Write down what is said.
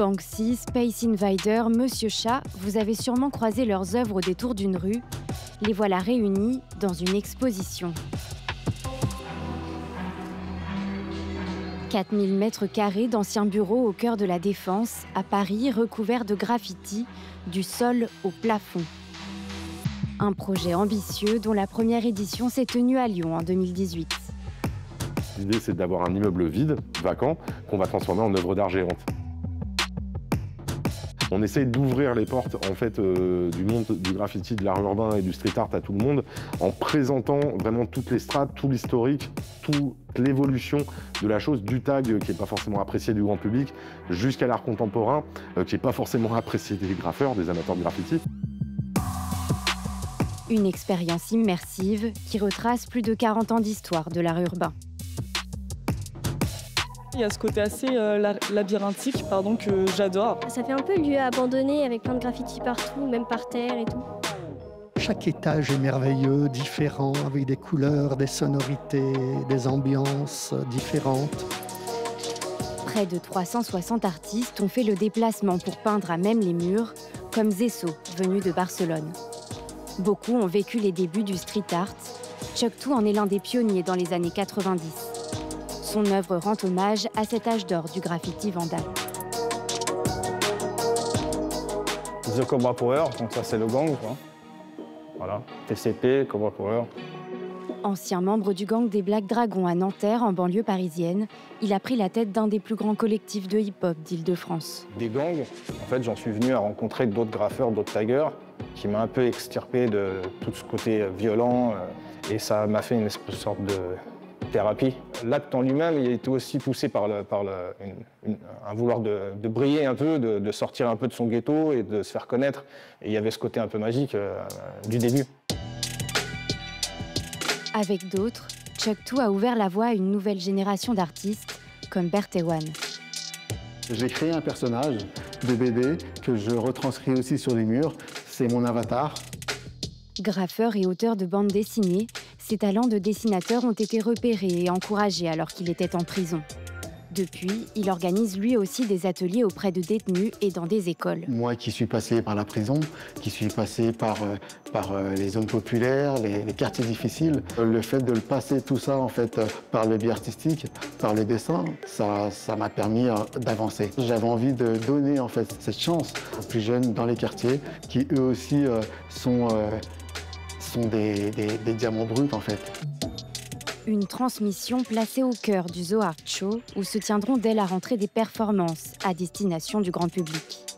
Banksy, Space Invader, Monsieur Chat, vous avez sûrement croisé leurs œuvres au détour d'une rue. Les voilà réunis dans une exposition. 4000 mètres carrés d'anciens bureaux au cœur de la Défense, à Paris, recouverts de graffitis, du sol au plafond. Un projet ambitieux dont la première édition s'est tenue à Lyon en 2018. L'idée, c'est d'avoir un immeuble vide, vacant, qu'on va transformer en œuvre d'art géante. On essaye d'ouvrir les portes en fait, du monde du graffiti, de l'art urbain et du street art à tout le monde, en présentant vraiment toutes les strates, tout l'historique, toute l'évolution de la chose, du tag qui n'est pas forcément apprécié du grand public, jusqu'à l'art contemporain, qui n'est pas forcément apprécié des graffeurs, des amateurs de graffiti. Une expérience immersive qui retrace plus de 40 ans d'histoire de l'art urbain. Il y a ce côté assez labyrinthique que j'adore. Ça fait un peu lieu abandonné avec plein de graffitis partout, même par terre et tout. Chaque étage est merveilleux, différent, avec des couleurs, des sonorités, des ambiances différentes. Près de 360 artistes ont fait le déplacement pour peindre à même les murs, comme Zesso, venu de Barcelone. Beaucoup ont vécu les débuts du street art. Chuck Too en est l'un des pionniers dans les années 90. Son œuvre rend hommage à cet âge d'or du graffiti vandal. The Cobra Power, donc ça c'est le gang, quoi. Voilà, TCP, Cobra Power. Ancien membre du gang des Black Dragons à Nanterre, en banlieue parisienne, il a pris la tête d'un des plus grands collectifs de hip-hop d'Île-de-France. Des gangs, en fait j'en suis venu à rencontrer d'autres graffeurs, d'autres taggers, qui m'a un peu extirpé de tout ce côté violent, et ça m'a fait une sorte de thérapie. L'acte en lui-même, il a été aussi poussé par un vouloir de briller un peu, de sortir un peu de son ghetto et de se faire connaître. Et il y avait ce côté un peu magique du début. Avec d'autres, Chuck Too a ouvert la voie à une nouvelle génération d'artistes, comme Bertewan. J'ai créé un personnage de BD que je retranscris aussi sur les murs. C'est mon avatar. Graffeur et auteur de bandes dessinées, ses talents de dessinateur ont été repérés et encouragés alors qu'il était en prison. Depuis, il organise lui aussi des ateliers auprès de détenus et dans des écoles. Moi qui suis passé par la prison, qui suis passé par les zones populaires, les quartiers difficiles, le fait de le passer tout ça en fait par le biais artistique, par les dessins, ça m'a permis d'avancer. J'avais envie de donner en fait cette chance aux plus jeunes dans les quartiers qui eux aussi sont des diamants bruts en fait. Une transmission placée au cœur du Zoo Art Show où se tiendront dès la rentrée des performances à destination du grand public.